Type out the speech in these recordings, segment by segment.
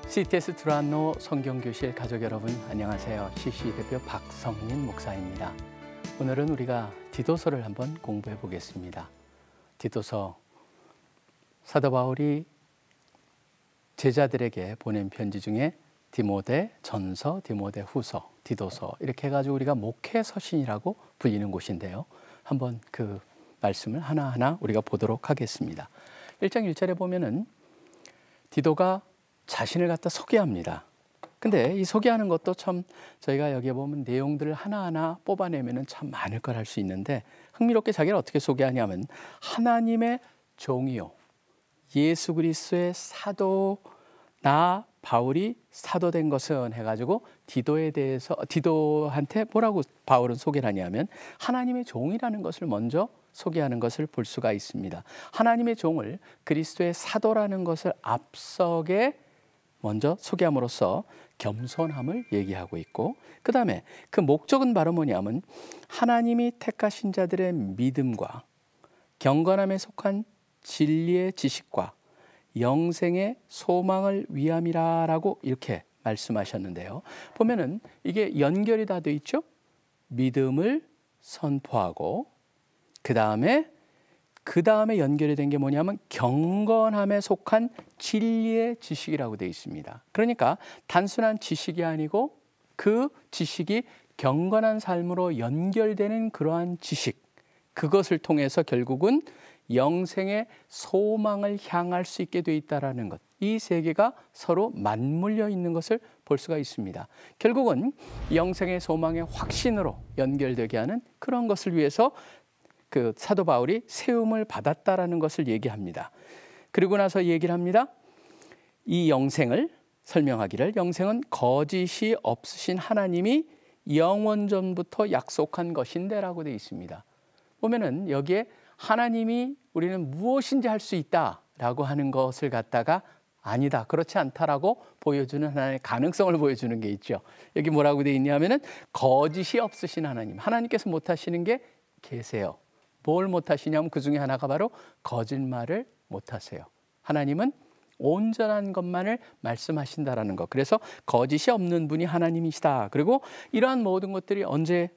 CTS 두란노 성경교실 가족 여러분 안녕하세요. CC 대표 박성민 목사입니다. 오늘은 우리가 디도서를 한번 공부해 보겠습니다. 디도서, 사도 바울이 제자들에게 보낸 편지 중에 디모데 전서, 디모데 후서, 디도서 이렇게 해가지고 우리가 목회 서신이라고 불리는 곳인데요. 한번 그 말씀을 하나하나 우리가 보도록 하겠습니다. 1장 1절에 보면은 디도가 자신을 갖다 소개합니다. 근데 이 소개하는 것도 참 저희가 여기에 보면 내용들을 하나하나 뽑아내면 참 많을 걸 할 수 있는데 흥미롭게 자기를 어떻게 소개하냐면 하나님의 종이요 예수 그리스도의 사도 나 바울이 사도된 것은 해가지고 디도에 대해서 디도한테 뭐라고 바울은 소개를 하냐면 하나님의 종이라는 것을 먼저 소개하는 것을 볼 수가 있습니다. 하나님의 종을 그리스도의 사도라는 것을 앞서게 먼저 소개함으로써 겸손함을 얘기하고 있고, 그 다음에 그 목적은 바로 뭐냐면 하나님이 택하신 자들의 믿음과 경건함에 속한 진리의 지식과 영생의 소망을 위함이라라고 이렇게 말씀하셨는데요. 보면은 이게 연결이 다 돼 있죠. 믿음을 선포하고 그 다음에 연결이 된 게 뭐냐면 경건함에 속한 진리의 지식이라고 되어 있습니다. 그러니까 단순한 지식이 아니고 그 지식이 경건한 삶으로 연결되는 그러한 지식, 그것을 통해서 결국은 영생의 소망을 향할 수 있게 되어 있다는 것, 이 세 개가 서로 맞물려 있는 것을 볼 수가 있습니다. 결국은 영생의 소망의 확신으로 연결되게 하는 그런 것을 위해서 그 사도 바울이 세움을 받았다라는 것을 얘기합니다. 그리고 나서 얘기를 합니다. 이 영생을 설명하기를 영생은 거짓이 없으신 하나님이 영원 전부터 약속한 것인데라고 되어 있습니다. 보면은 여기에 하나님이 우리는 무엇인지 할 수 있다라고 하는 것을 갖다가 아니다, 그렇지 않다라고 보여주는 하나님의 가능성을 보여주는 게 있죠. 여기 뭐라고 되어 있냐면은 거짓이 없으신 하나님, 하나님께서 못하시는 게 계세요. 뭘 못하시냐면 그 중에 하나가 바로 거짓말을 못하세요. 하나님은 온전한 것만을 말씀하신다라는 것. 그래서 거짓이 없는 분이 하나님이시다. 그리고 이러한 모든 것들이 언제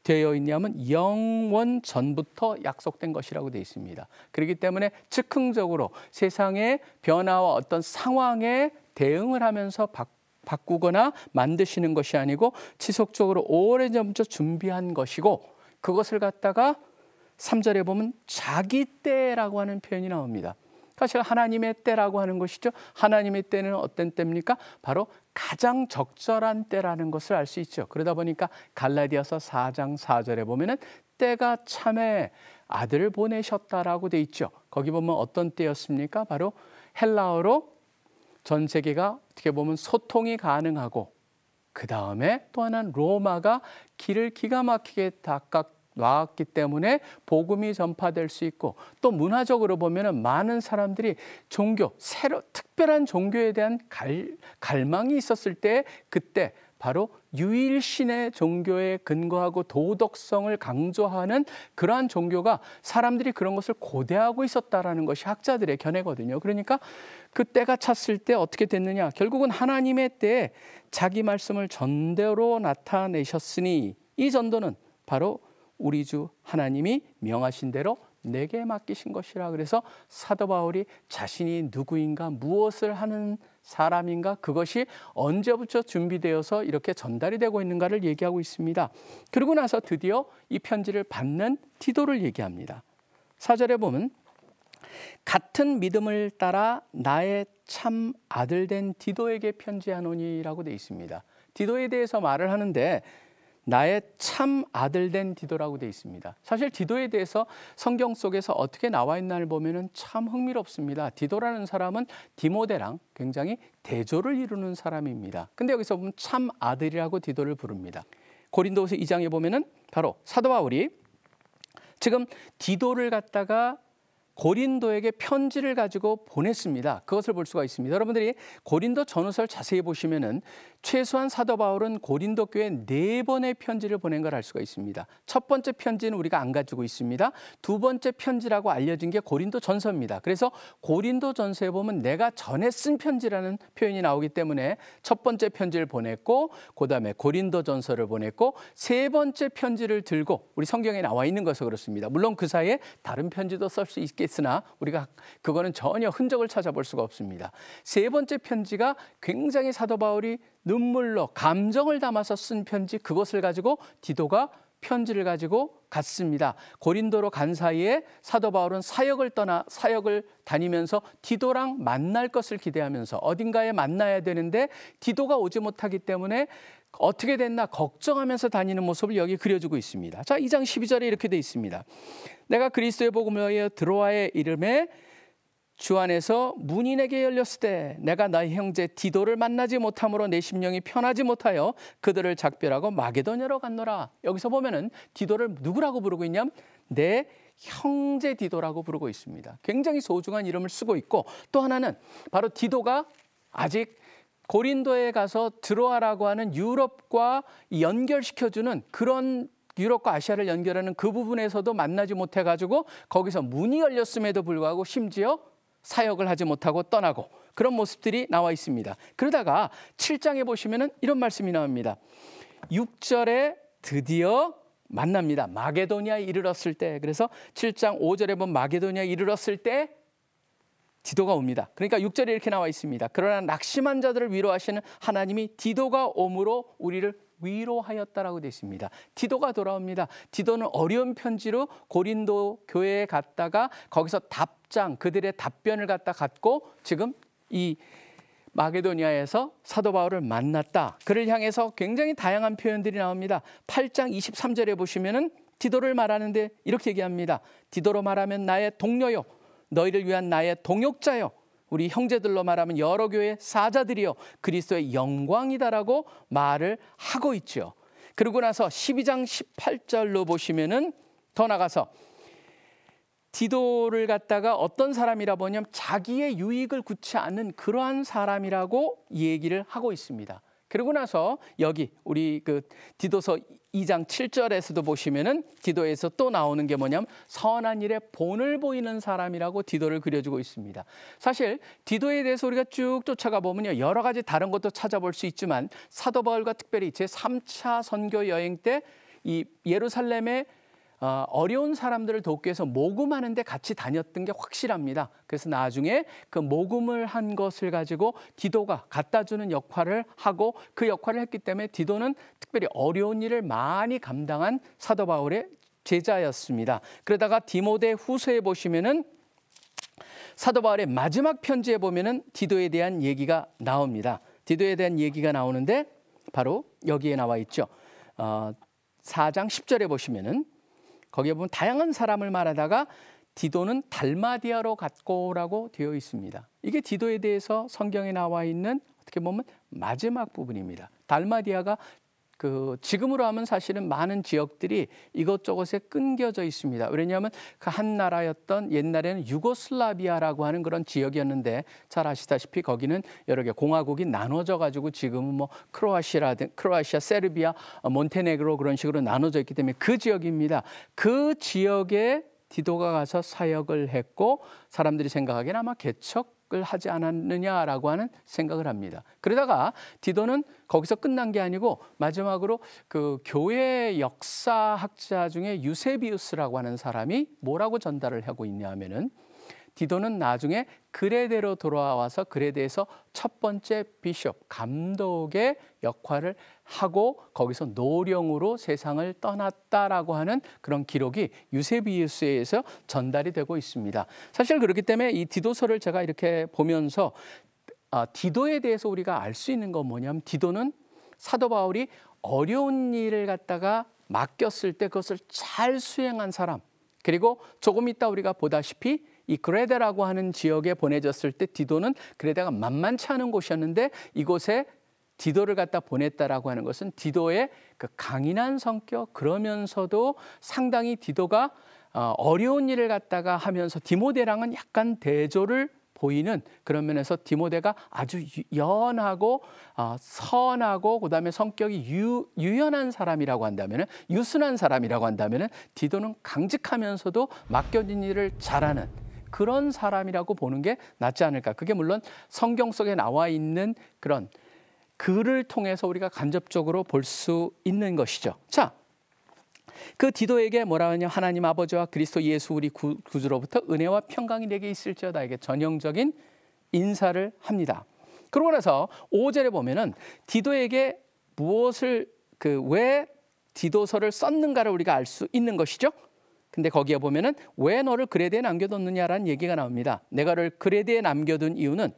되어 있냐면 영원 전부터 약속된 것이라고 되어 있습니다. 그렇기 때문에 즉흥적으로 세상의 변화와 어떤 상황에 대응을 하면서 바꾸거나 만드시는 것이 아니고 지속적으로 오래전부터 준비한 것이고, 그것을 갖다가 3절에 보면 자기 때라고 하는 표현이 나옵니다. 사실 하나님의 때라고 하는 것이죠. 하나님의 때는 어떤 때입니까? 바로 가장 적절한 때라는 것을 알 수 있죠. 그러다 보니까 갈라디아서 4장 4절에 보면은 때가 참에 아들을 보내셨다라고 돼 있죠. 거기 보면 어떤 때였습니까? 바로 헬라어로 전 세계가 어떻게 보면 소통이 가능하고, 그 다음에 또 하나는 로마가 길을 기가 막히게 놨기 때문에 복음이 전파될 수 있고, 또 문화적으로 보면은 많은 사람들이 특별한 종교에 대한 갈망이 있었을 때, 그때 바로 유일신의 종교에 근거하고 도덕성을 강조하는 그러한 종교가 사람들이 그런 것을 고대하고 있었다라는 것이 학자들의 견해거든요. 그러니까 그 때가 찼을 때 어떻게 됐느냐, 결국은 하나님의 때에 자기 말씀을 전대로 나타내셨으니 이 전도는 바로 우리 주 하나님이 명하신 대로 내게 맡기신 것이라. 그래서 사도 바울이 자신이 누구인가, 무엇을 하는 사람인가, 그것이 언제부터 준비되어서 이렇게 전달이 되고 있는가를 얘기하고 있습니다. 그러고 나서 드디어 이 편지를 받는 디도를 얘기합니다. 4절에 보면 같은 믿음을 따라 나의 참 아들 된 디도에게 편지하노니라고 되어 있습니다. 디도에 대해서 말을 하는데 나의 참 아들 된 디도라고 되어 있습니다. 사실 디도에 대해서 성경 속에서 어떻게 나와 있나를 보면은 참 흥미롭습니다. 디도라는 사람은 디모데랑 굉장히 대조를 이루는 사람입니다. 근데 여기서 보면 참 아들이라고 디도를 부릅니다. 고린도후서 2장에 보면은 바로 사도 바울이 지금 디도를 갖다가 고린도에게 편지를 가지고 보냈습니다. 그것을 볼 수가 있습니다. 여러분들이 고린도 전후서를 자세히 보시면은 최소한 사도 바울은 고린도 교회에 4번의 편지를 보낸 걸 알 수가 있습니다. 첫 번째 편지는 우리가 안 가지고 있습니다. 두 번째 편지라고 알려진 게 고린도 전서입니다. 그래서 고린도 전서에 보면 내가 전에 쓴 편지라는 표현이 나오기 때문에 첫 번째 편지를 보냈고, 그다음에 고린도 전서를 보냈고, 세 번째 편지를 들고 우리 성경에 나와 있는 것은 그렇습니다. 물론 그 사이에 다른 편지도 쓸 수 있겠으나 우리가 그거는 전혀 흔적을 찾아볼 수가 없습니다. 세 번째 편지가 굉장히 사도 바울이 눈물로 감정을 담아서 쓴 편지, 그것을 가지고 디도가 편지를 가지고 갔습니다. 고린도로 간 사이에 사도 바울은 사역을 다니면서 디도랑 만날 것을 기대하면서 어딘가에 만나야 되는데 디도가 오지 못하기 때문에 어떻게 됐나 걱정하면서 다니는 모습을 여기 그려주고 있습니다. 자, 2장 12절에 이렇게 돼 있습니다. 내가 그리스도의 복음을 위하여 드로아의 이름에 주 안에서 문이 내게 열렸을 때 내가 나의 형제 디도를 만나지 못함으로 내 심령이 편하지 못하여 그들을 작별하고 마게도냐로 갔노라. 여기서 보면은 디도를 누구라고 부르고 있냐면 내 형제 디도라고 부르고 있습니다. 굉장히 소중한 이름을 쓰고 있고, 또 하나는 바로 디도가 아직 고린도에 가서 드로아라고 하는 유럽과 연결시켜주는 그런 유럽과 아시아를 연결하는 그 부분에서도 만나지 못해가지고 거기서 문이 열렸음에도 불구하고 심지어 사역을 하지 못하고 떠나고 그런 모습들이 나와 있습니다. 그러다가 7장에 보시면은 이런 말씀이 나옵니다. 6절에 드디어 만납니다. 마게도냐에 이르렀을 때. 그래서 7장 5절에 보면 마게도냐에 이르렀을 때 디도가 옵니다. 그러니까 6절에 이렇게 나와 있습니다. 그러나 낙심한 자들을 위로하시는 하나님이 디도가 옴으로 우리를 위로하였다라고 되어 있습니다. 디도가 돌아옵니다. 디도는 어려운 편지로 고린도 교회에 갔다가 거기서 그들의 답변을 갖다 갖고 지금 이 마게도니아에서 사도 바울을 만났다. 그를 향해서 굉장히 다양한 표현들이 나옵니다. 8장 23절에 보시면은 디도를 말하는데 이렇게 얘기합니다. 디도로 말하면 나의 동료요, 너희를 위한 나의 동역자요, 우리 형제들로 말하면 여러 교회의 사자들이요 그리스도의 영광이다라고 말을 하고 있죠. 그러고 나서 12장 18절로 보시면은 더 나가서 디도를 갖다가 어떤 사람이라 보냐면 자기의 유익을 굳지 않는 그러한 사람이라고 얘기를 하고 있습니다. 그러고 나서 여기 우리 그 디도서 2장 7절에서도 보시면은 디도에서 또 나오는 게 뭐냐면 선한 일에 본을 보이는 사람이라고 디도를 그려주고 있습니다. 사실 디도에 대해서 우리가 쭉 쫓아가 보면요, 여러 가지 다른 것도 찾아볼 수 있지만 사도 바울과 특별히 제 3차 선교 여행 때 이 예루살렘에 어려운 사람들을 돕기 위해서 모금하는 데 같이 다녔던 게 확실합니다. 그래서 나중에 그 모금을 한 것을 가지고 디도가 갖다 주는 역할을 하고 그 역할을 했기 때문에 디도는 특별히 어려운 일을 많이 감당한 사도 바울의 제자였습니다. 그러다가 디모데 후서에 보시면은 사도 바울의 마지막 편지에 보면은 디도에 대한 얘기가 나옵니다. 디도에 대한 얘기가 나오는데 바로 여기에 나와 있죠. 4장 10절에 보시면은 거기에 보면 다양한 사람을 말하다가 디도는 달마디아로 갔고라고 되어 있습니다. 이게 디도에 대해서 성경에 나와 있는 어떻게 보면 마지막 부분입니다. 달마디아가 지금으로 하면 사실은 많은 지역들이 이것저것에 끊겨져 있습니다. 왜냐하면 그 한 나라였던 옛날에는 유고슬라비아라고 하는 그런 지역이었는데 잘 아시다시피 거기는 여러 개 공화국이 나눠져 가지고 지금은 뭐 크로아시아, 세르비아, 몬테네그로 그런 식으로 나눠져 있기 때문에 그 지역입니다. 그 지역에 디도가 가서 사역을 했고 사람들이 생각하기에는 아마 개척을 하지 않았느냐라고 하는 생각을 합니다. 그러다가 디도는 거기서 끝난 게 아니고 마지막으로 그 교회 역사학자 중에 유세비우스라고 하는 사람이 뭐라고 전달을 하고 있냐 하면은 디도는 나중에 그레데로 돌아와서 그레데에서 첫 번째 비숍, 감독의 역할을 하고 거기서 노령으로 세상을 떠났다라고 하는 그런 기록이 유세비우스에 의해서 전달이 되고 있습니다. 사실 그렇기 때문에 이 디도서를 제가 이렇게 보면서 디도에 대해서 우리가 알 수 있는 건 뭐냐면 디도는 사도 바울이 어려운 일을 갖다가 맡겼을 때 그것을 잘 수행한 사람, 그리고 조금 있다 우리가 보다시피 이 그레데라고 하는 지역에 보내졌을 때 디도는 그레데가 만만치 않은 곳이었는데 이곳에 디도를 갖다 보냈다라고 하는 것은 디도의 그 강인한 성격, 그러면서도 상당히 디도가 어려운 일을 갖다가 하면서 디모데랑은 약간 대조를 보이는 그런 면에서 디모데가 아주 연하고 선하고 그다음에 성격이 유연한 사람이라고 한다면, 유순한 사람이라고 한다면, 디도는 강직하면서도 맡겨진 일을 잘하는 그런 사람이라고 보는 게 낫지 않을까. 그게 물론 성경 속에 나와 있는 그런 글을 통해서 우리가 간접적으로 볼 수 있는 것이죠. 자, 그 디도에게 뭐라 하냐, 하나님 아버지와 그리스도 예수 우리 구주로부터 은혜와 평강이 내게 있을지어다, 이게 전형적인 인사를 합니다. 그러고 나서 5절에 보면은 디도에게 무엇을 왜 디도서를 썼는가를 우리가 알 수 있는 것이죠. 근데 거기에 보면은 왜 너를 그레데에 남겨뒀느냐라는 얘기가 나옵니다. 내가 를 그레데에 남겨둔 이유는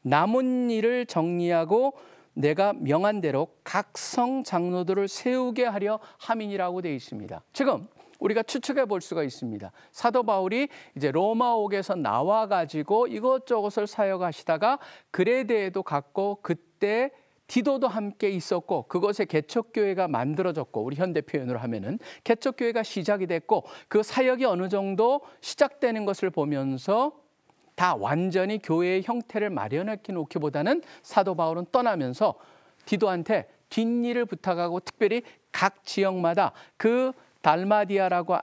남은 일을 정리하고 내가 명한 대로 각 성 장로들을 세우게 하려 함이니라고 되어 있습니다. 지금 우리가 추측해 볼 수가 있습니다. 사도 바울이 이제 로마옥에서 나와 가지고 이것저것을 사역하시다가 그레데에도 갔고, 그때 디도도 함께 있었고, 그것에 개척교회가 만들어졌고, 우리 현대 표현으로 하면은 개척교회가 시작이 됐고, 그 사역이 어느 정도 시작되는 것을 보면서 다 완전히 교회의 형태를 마련해 놓기보다는 사도 바울은 떠나면서 디도한테 뒷일을 부탁하고, 특별히 각 지역마다 그 달마디아라고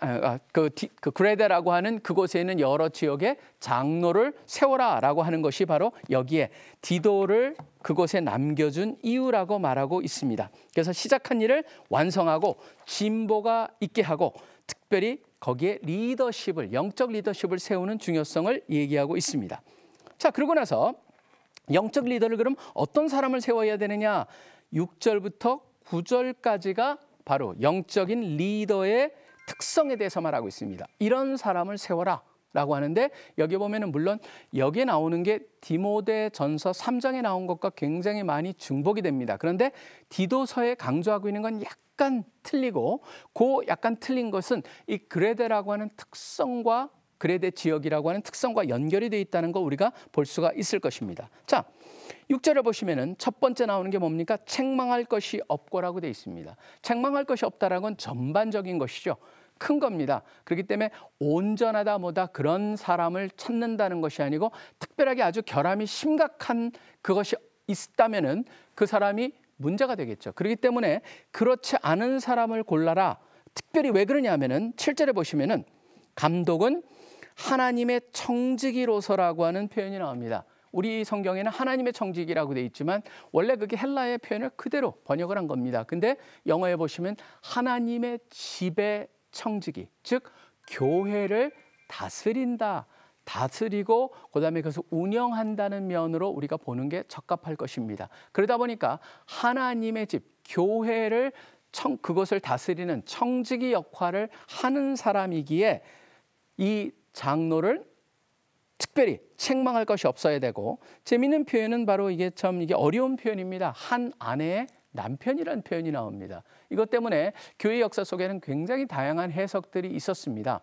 그 그레데라고 하는 그곳에 있는 여러 지역의 장로를 세워라라고 하는 것이 바로 여기에 디도를 그곳에 남겨준 이유라고 말하고 있습니다. 그래서 시작한 일을 완성하고 진보가 있게 하고, 특별히 거기에 리더십을, 영적 리더십을 세우는 중요성을 얘기하고 있습니다. 자, 그러고 나서 영적 리더를 그럼 어떤 사람을 세워야 되느냐, 6절부터 9절까지가 바로 영적인 리더의 특성에 대해서 말하고 있습니다. 이런 사람을 세워라 라고 하는데, 여기 보면은 물론 여기에 나오는 게 디모데 전서 3장에 나온 것과 굉장히 많이 중복이 됩니다. 그런데 디도서에 강조하고 있는 건 약간 틀리고, 그 약간 틀린 것은 이 그레데라고 하는 특성과, 그레데 지역이라고 하는 특성과 연결이 되어 있다는 거 우리가 볼 수가 있을 것입니다. 자, 6절을 보시면은 첫 번째 나오는 게 뭡니까? 책망할 것이 없고라고 되어 있습니다. 책망할 것이 없다라는 건 전반적인 것이죠. 큰 겁니다. 그렇기 때문에 온전하다 뭐다 그런 사람을 찾는다는 것이 아니고, 특별하게 아주 결함이 심각한 그것이 있다면은 그 사람이 문제가 되겠죠. 그렇기 때문에 그렇지 않은 사람을 골라라. 특별히 왜 그러냐면은 7절에 보시면은 감독은 하나님의 청지기로서라고 하는 표현이 나옵니다. 우리 성경에는 하나님의 청지기라고 되어 있지만 원래 그게 헬라의 표현을 그대로 번역을 한 겁니다. 근데 영어에 보시면 하나님의 집의 청지기, 즉 교회를 다스린다, 다스리고 그다음에 그것을 운영한다는 면으로 우리가 보는 게 적합할 것입니다. 그러다 보니까 하나님의 집, 교회를 그것을 다스리는 청지기 역할을 하는 사람이기에 이 장로를 특별히 책망할 것이 없어야 되고, 재미있는 표현은 바로 이게 어려운 표현입니다. 한 아내의 남편이라는 표현이 나옵니다. 이것 때문에 교회 역사 속에는 굉장히 다양한 해석들이 있었습니다.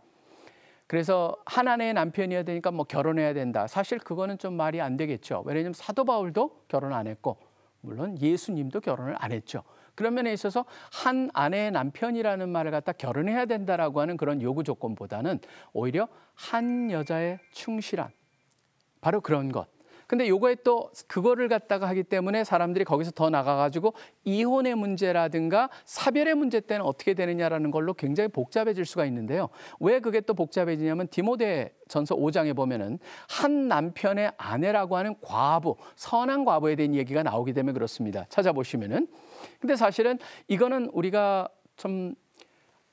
그래서 한 아내의 남편이어야 되니까 뭐 결혼해야 된다. 사실 그거는 좀 말이 안 되겠죠. 왜냐하면 사도 바울도 결혼 안 했고, 물론 예수님도 결혼을 안 했죠. 그런 면에 있어서 한 아내의 남편이라는 말을 갖다 결혼해야 된다라고 하는 그런 요구 조건보다는 오히려 한 여자의 충실한, 바로 그런 것. 근데 요거에 또 그거를 갖다가 하기 때문에 사람들이 거기서 더 나가가지고 이혼의 문제라든가 사별의 문제 때는 어떻게 되느냐라는 걸로 굉장히 복잡해질 수가 있는데요. 왜 그게 또 복잡해지냐면 디모데 전서 5장에 보면은 한 남편의 아내라고 하는 과부, 선한 과부에 대한 얘기가 나오기 때문에 그렇습니다. 찾아보시면은. 근데 사실은 이거는 우리가 좀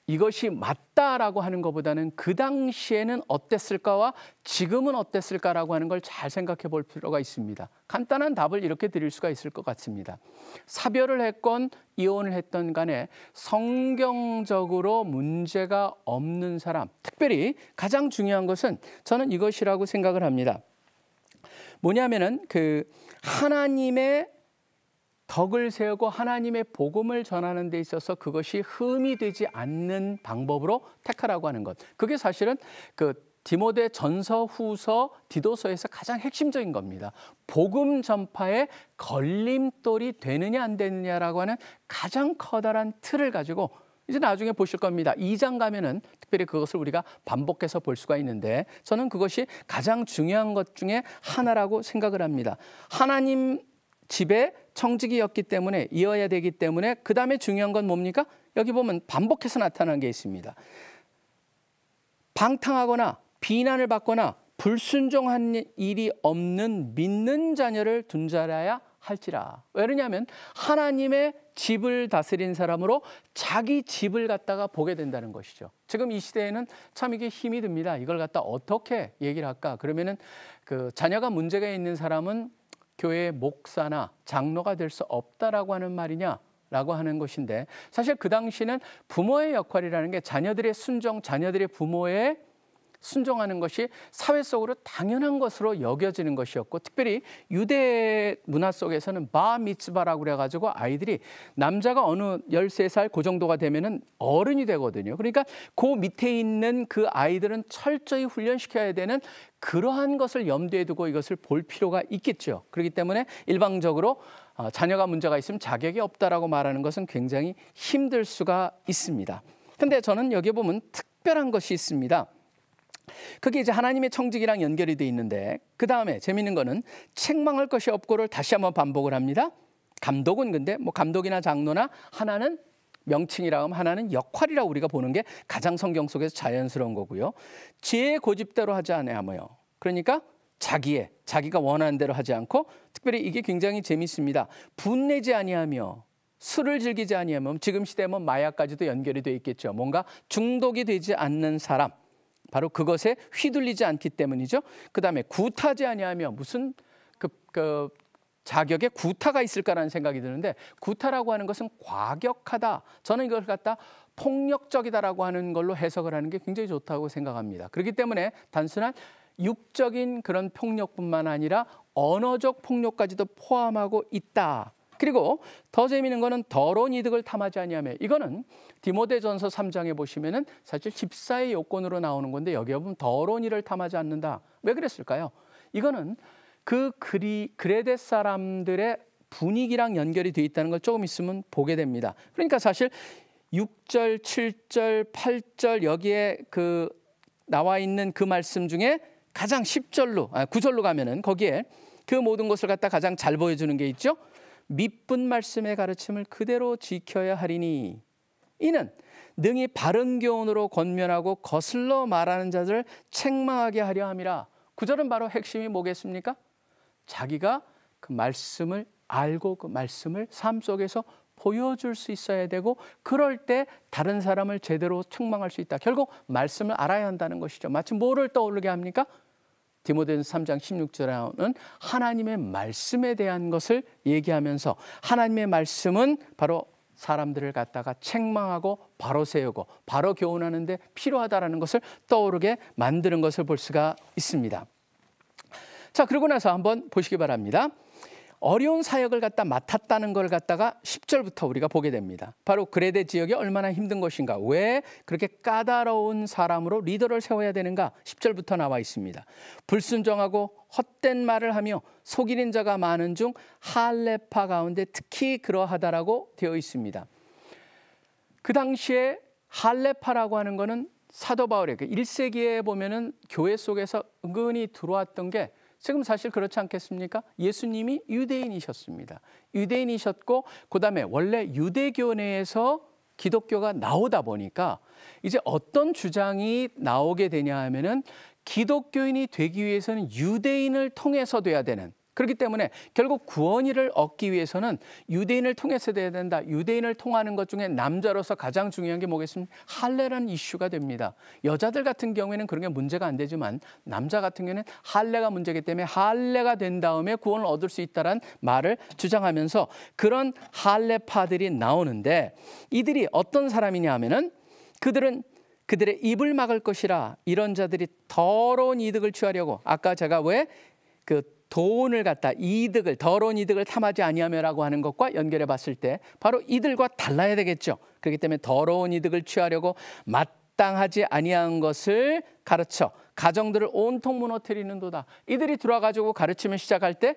이것이 맞다라고 하는 것보다는 그 당시에는 어땠을까와 지금은 어땠을까라고 하는 걸 잘 생각해 볼 필요가 있습니다. 간단한 답을 이렇게 드릴 수가 있을 것 같습니다. 사별을 했건 이혼을 했던 간에 성경적으로 문제가 없는 사람, 특별히 가장 중요한 것은 저는 이것이라고 생각을 합니다. 뭐냐면은 하나님의 덕을 세우고 하나님의 복음을 전하는 데 있어서 그것이 흠이 되지 않는 방법으로 택하라고 하는 것. 그게 사실은 디모데 전서, 후서, 디도서에서 가장 핵심적인 겁니다. 복음 전파에 걸림돌이 되느냐 안 되느냐라고 하는 가장 커다란 틀을 가지고 이제 나중에 보실 겁니다. 2장 가면은 특별히 그것을 우리가 반복해서 볼 수가 있는데 저는 그것이 가장 중요한 것 중에 하나라고 생각을 합니다. 하나님 집에 청지기였기 때문에 이어야 되기 때문에 그 다음에 중요한 건 뭡니까? 여기 보면 반복해서 나타나는 게 있습니다. 방탕하거나 비난을 받거나 불순종한 일이 없는 믿는 자녀를 둔 자라야 할지라. 왜냐하면 하나님의 집을 다스린 사람으로 자기 집을 갖다가 보게 된다는 것이죠. 지금 이 시대에는 참 이게 힘이 듭니다. 이걸 갖다 어떻게 얘기를 할까? 그러면은 그 자녀가 문제가 있는 사람은 교회의 목사나 장로가 될 수 없다라고 하는 말이냐라고 하는 것인데 사실 그 당시는 부모의 역할이라는 게 자녀들의 순종, 자녀들의 부모의 순종하는 것이 사회 속으로 당연한 것으로 여겨지는 것이었고 특별히 유대 문화 속에서는 바 미츠바라고 그래가지고 아이들이 남자가 어느 13살 그 정도가 되면은 어른이 되거든요. 그러니까 그 밑에 있는 그 아이들은 철저히 훈련시켜야 되는 그러한 것을 염두에 두고 이것을 볼 필요가 있겠죠. 그렇기 때문에 일방적으로 자녀가 문제가 있으면 자격이 없다라고 말하는 것은 굉장히 힘들 수가 있습니다. 근데 저는 여기 보면 특별한 것이 있습니다. 그게 이제 하나님의 청직이랑 연결이 돼 있는데 그 다음에 재미있는 거는 책망할 것이 없고를 다시 한번 반복을 합니다. 감독은 근데 뭐 감독이나 장로나 하나는 명칭이라 하면 하나는 역할이라고 우리가 보는 게 가장 성경 속에서 자연스러운 거고요. 지혜의 고집대로 하지 아니하며 그러니까 자기가 원하는 대로 하지 않고 특별히 이게 굉장히 재미있습니다. 분내지 아니하며 술을 즐기지 아니하며 지금 시대면 마약까지도 연결이 돼 있겠죠. 뭔가 중독이 되지 않는 사람 바로 그것에 휘둘리지 않기 때문이죠. 그 다음에 구타지 아니하며 무슨 그 자격에 구타가 있을까라는 생각이 드는데 구타라고 하는 것은 과격하다. 저는 이걸 갖다 폭력적이다라고 하는 걸로 해석을 하는 게 굉장히 좋다고 생각합니다. 그렇기 때문에 단순한 육적인 그런 폭력뿐만 아니라 언어적 폭력까지도 포함하고 있다. 그리고 더 재미있는 거는 더러운 이득을 탐하지 아니하며 이거는 디모데전서 3장에 보시면은 사실 집사의 요건으로 나오는 건데 여기에 보면 더러운 일을 탐하지 않는다. 왜 그랬을까요? 이거는 그 그레데 사람들의 분위기랑 연결이 돼 있다는 걸 조금 있으면 보게 됩니다. 그러니까 사실 6절, 7절, 8절 여기에 그 나와 있는 그 말씀 중에 가장 9절로 가면은 거기에 그 모든 것을 갖다 가장 잘 보여주는 게 있죠. 미쁜 말씀의 가르침을 그대로 지켜야 하리니 이는 능히 바른 교훈으로 권면하고 거슬러 말하는 자들을 책망하게 하려 함이라. 9절은 바로 핵심이 뭐겠습니까? 자기가 그 말씀을 알고 그 말씀을 삶 속에서 보여줄 수 있어야 되고 그럴 때 다른 사람을 제대로 책망할 수 있다. 결국 말씀을 알아야 한다는 것이죠. 마치 뭐를 떠오르게 합니까? 디모데전서 3장 16절에는 하나님의 말씀에 대한 것을 얘기하면서 하나님의 말씀은 바로 사람들을 갖다가 책망하고 바로 세우고 바로 교훈하는 데 필요하다라는 것을 떠오르게 만드는 것을 볼 수가 있습니다. 자, 그러고 나서 한번 보시기 바랍니다. 어려운 사역을 갖다 맡았다는 걸 갖다가 10절부터 우리가 보게 됩니다. 바로 그레데 지역이 얼마나 힘든 것인가, 왜 그렇게 까다로운 사람으로 리더를 세워야 되는가 10절부터 나와 있습니다. 불순종하고 헛된 말을 하며 속이는 자가 많은 중 할레파 가운데 특히 그러하다라고 되어 있습니다. 그 당시에 할레파라고 하는 것은 사도 바울의 1세기에 보면은 교회 속에서 은근히 들어왔던 게 지금 사실 그렇지 않겠습니까? 예수님이 유대인이셨습니다. 유대인이셨고 그다음에 원래 유대교 내에서 기독교가 나오다 보니까 이제 어떤 주장이 나오게 되냐 하면은 기독교인이 되기 위해서는 유대인을 통해서 돼야 되는, 그렇기 때문에 결국 구원의를 얻기 위해서는 유대인을 통해서 돼야 된다. 유대인을 통하는 것 중에 남자로서 가장 중요한 게 뭐겠습니까? 할례라는 이슈가 됩니다. 여자들 같은 경우에는 그런 게 문제가 안 되지만 남자 같은 경우에는 할례가 문제이기 때문에 할례가 된 다음에 구원을 얻을 수 있다는 말을 주장하면서 그런 할례파들이 나오는데 이들이 어떤 사람이냐 하면은 그들은 그들의 입을 막을 것이라. 이런 자들이 더러운 이득을 취하려고, 아까 제가 왜 돈을 갖다 이득을, 더러운 이득을 탐하지 아니하며라고 하는 것과 연결해 봤을 때 바로 이들과 달라야 되겠죠. 그렇기 때문에 더러운 이득을 취하려고 마땅하지 아니한 것을 가르쳐 가정들을 온통 무너뜨리는도다. 이들이 들어와가지고 가르침을 시작할 때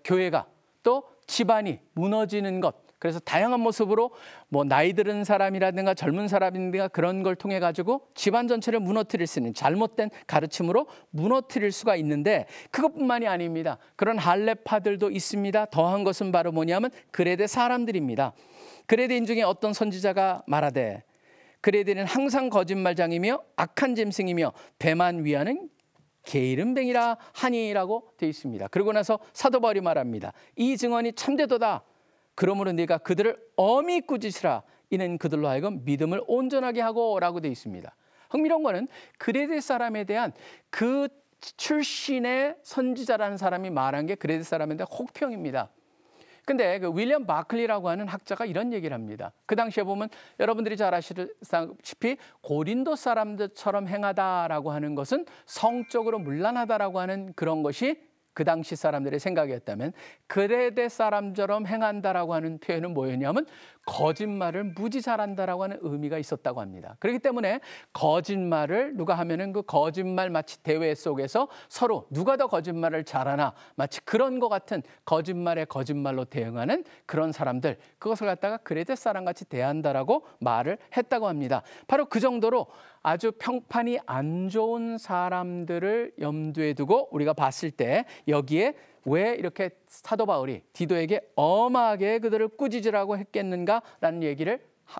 교회가 또 집안이 무너지는 것, 그래서 다양한 모습으로 뭐 나이 들은 사람이라든가 젊은 사람이라든가 그런 걸 통해 가지고 집안 전체를 무너뜨릴 수 있는 잘못된 가르침으로 무너뜨릴 수가 있는데 그것뿐만이 아닙니다. 그런 할례파들도 있습니다. 더한 것은 바로 뭐냐면 그레데 사람들입니다. 그레데인 중에 어떤 선지자가 말하되 그레데는 항상 거짓말장이며 악한 짐승이며 배만 위하는 게으름뱅이라 하니라고 되어 있습니다. 그러고 나서 사도 바울이 말합니다. 이 증언이 참되도다. 그러므로 네가 그들을 엄히 꾸짖으라. 이는 그들로 하여금 믿음을 온전하게 하고 라고 되어 있습니다. 흥미로운 거는 그레데 사람에 대한 그 출신의 선지자라는 사람이 말한 게 그레데 사람에 대한 혹평입니다. 근데 그 윌리엄 바클리라고 하는 학자가 이런 얘기를 합니다. 그 당시에 보면 여러분들이 잘 아시다시피 고린도 사람들처럼 행하다라고 하는 것은 성적으로 문란하다라고 하는 그런 것이 그 당시 사람들의 생각이었다면 그레데 사람처럼 행한다라고 하는 표현은 뭐였냐면 거짓말을 무지 잘한다라고 하는 의미가 있었다고 합니다. 그렇기 때문에 거짓말을 누가 하면은 그 거짓말 마치 대회 속에서 서로 누가 더 거짓말을 잘하나 마치 그런 것 같은 거짓말에 거짓말로 대응하는 그런 사람들, 그것을 갖다가 그레데 사람같이 대한다라고 말을 했다고 합니다. 바로 그 정도로 아주 평판이 안 좋은 사람들을 염두에 두고 우리가 봤을 때 여기에 왜 이렇게 사도 바울이 디도에게 엄하게 그들을 꾸짖으라고 했겠는가라는 얘기를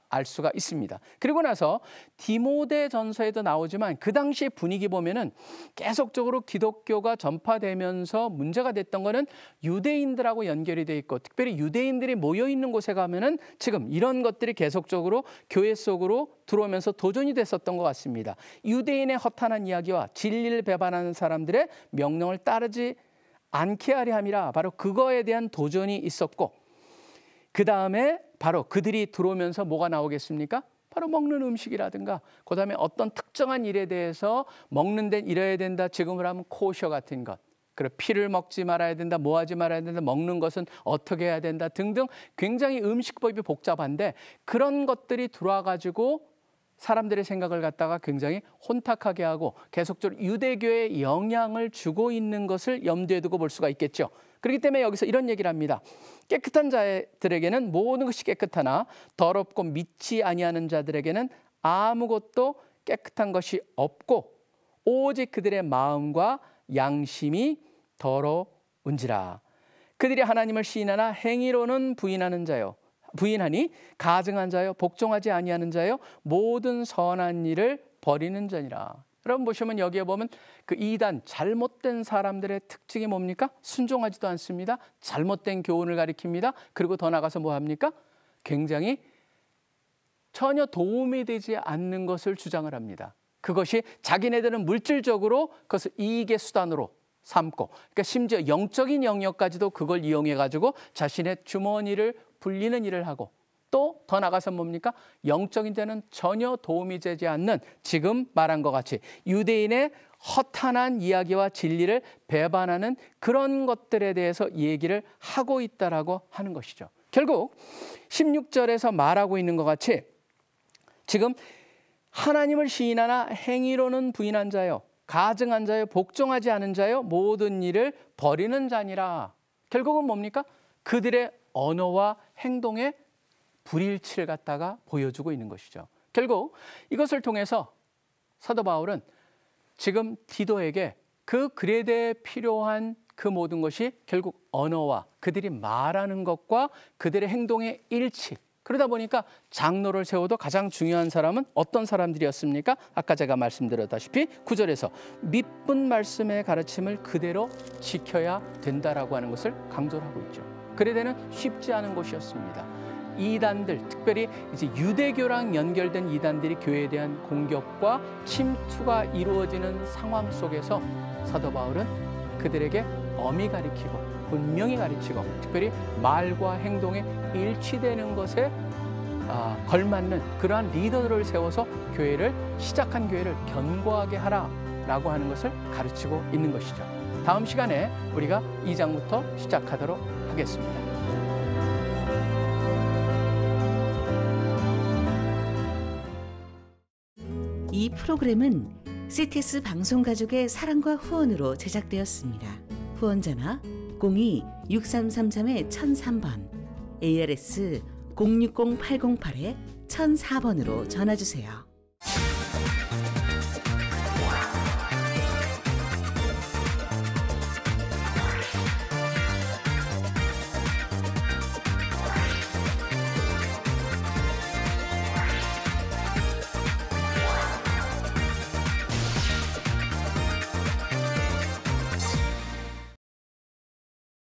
알 수가 있습니다. 그리고 나서 디모데 전서에도 나오지만 그 당시 분위기 보면은 계속적으로 기독교가 전파되면서 문제가 됐던 거는 유대인들하고 연결이 돼 있고 특별히 유대인들이 모여 있는 곳에 가면은 지금 이런 것들이 계속적으로 교회 속으로 들어오면서 도전이 됐었던 것 같습니다. 유대인의 허탄한 이야기와 진리를 배반하는 사람들의 명령을 따르지 않게 하려 함이라 바로 그거에 대한 도전이 있었고 그 다음에 바로 그들이 들어오면서 뭐가 나오겠습니까? 바로 먹는 음식이라든가 그 다음에 어떤 특정한 일에 대해서 먹는 데는 이래야 된다. 지금으로 하면 코셔 같은 것. 그래 피를 먹지 말아야 된다. 뭐 하지 말아야 된다. 먹는 것은 어떻게 해야 된다 등등 굉장히 음식법이 복잡한데 그런 것들이 들어와 가지고 사람들의 생각을 갖다가 굉장히 혼탁하게 하고 계속적으로 유대교에 영향을 주고 있는 것을 염두에 두고 볼 수가 있겠죠. 그렇기 때문에 여기서 이런 얘기를 합니다. 깨끗한 자들에게는 모든 것이 깨끗하나 더럽고 믿지 아니하는 자들에게는 아무것도 깨끗한 것이 없고 오직 그들의 마음과 양심이 더러운지라. 그들이 하나님을 시인하나 행위로는 부인하니 가증한 자요 복종하지 아니하는 자요 모든 선한 일을 버리는 자니라. 여러분 보시면 여기에 보면 그 이단 잘못된 사람들의 특징이 뭡니까? 순종하지도 않습니다. 잘못된 교훈을 가리킵니다. 그리고 더 나가서 뭐 합니까? 굉장히 전혀 도움이 되지 않는 것을 주장을 합니다. 그것이 자기네들은 물질적으로 그것을 이익의 수단으로 삼고 그러니까 심지어 영적인 영역까지도 그걸 이용해 가지고 자신의 주머니를 불리는 일을 하고 또 더 나가서 뭡니까? 영적인 데는 전혀 도움이 되지 않는 지금 말한 것 같이 유대인의 허탄한 이야기와 진리를 배반하는 그런 것들에 대해서 얘기를 하고 있다라고 하는 것이죠. 결국 16절에서 말하고 있는 것 같이 지금 하나님을 시인하나 행위로는 부인한 자요 가증한 자요 복종하지 않은 자요 모든 일을 버리는 자니라. 결국은 뭡니까? 그들의 언어와 행동에 불일치를 갖다가 보여주고 있는 것이죠. 결국 이것을 통해서 사도 바울은 지금 디도에게 그 그레데에 필요한 그 모든 것이 결국 언어와 그들이 말하는 것과 그들의 행동의 일치. 그러다 보니까 장로를 세워도 가장 중요한 사람은 어떤 사람들이었습니까? 아까 제가 말씀드렸다시피 9절에서 믿은 말씀의 가르침을 그대로 지켜야 된다라고 하는 것을 강조를 하고 있죠. 그레데는 쉽지 않은 곳이었습니다. 이단들, 특별히 이제 유대교랑 연결된 이단들이 교회에 대한 공격과 침투가 이루어지는 상황 속에서 사도 바울은 그들에게 엄히 가르치고 분명히 가르치고 특별히 말과 행동에 일치되는 것에 걸맞는 그러한 리더들을 세워서 시작한 교회를 견고하게 하라라고 하는 것을 가르치고 있는 것이죠. 다음 시간에 우리가 2장부터 시작하도록 하겠습니다. 이 프로그램은 CTS 방송가족의 사랑과 후원으로 제작되었습니다. 후원전화 02-6333-1003번 ARS 060-808-1004번으로 전화 주세요.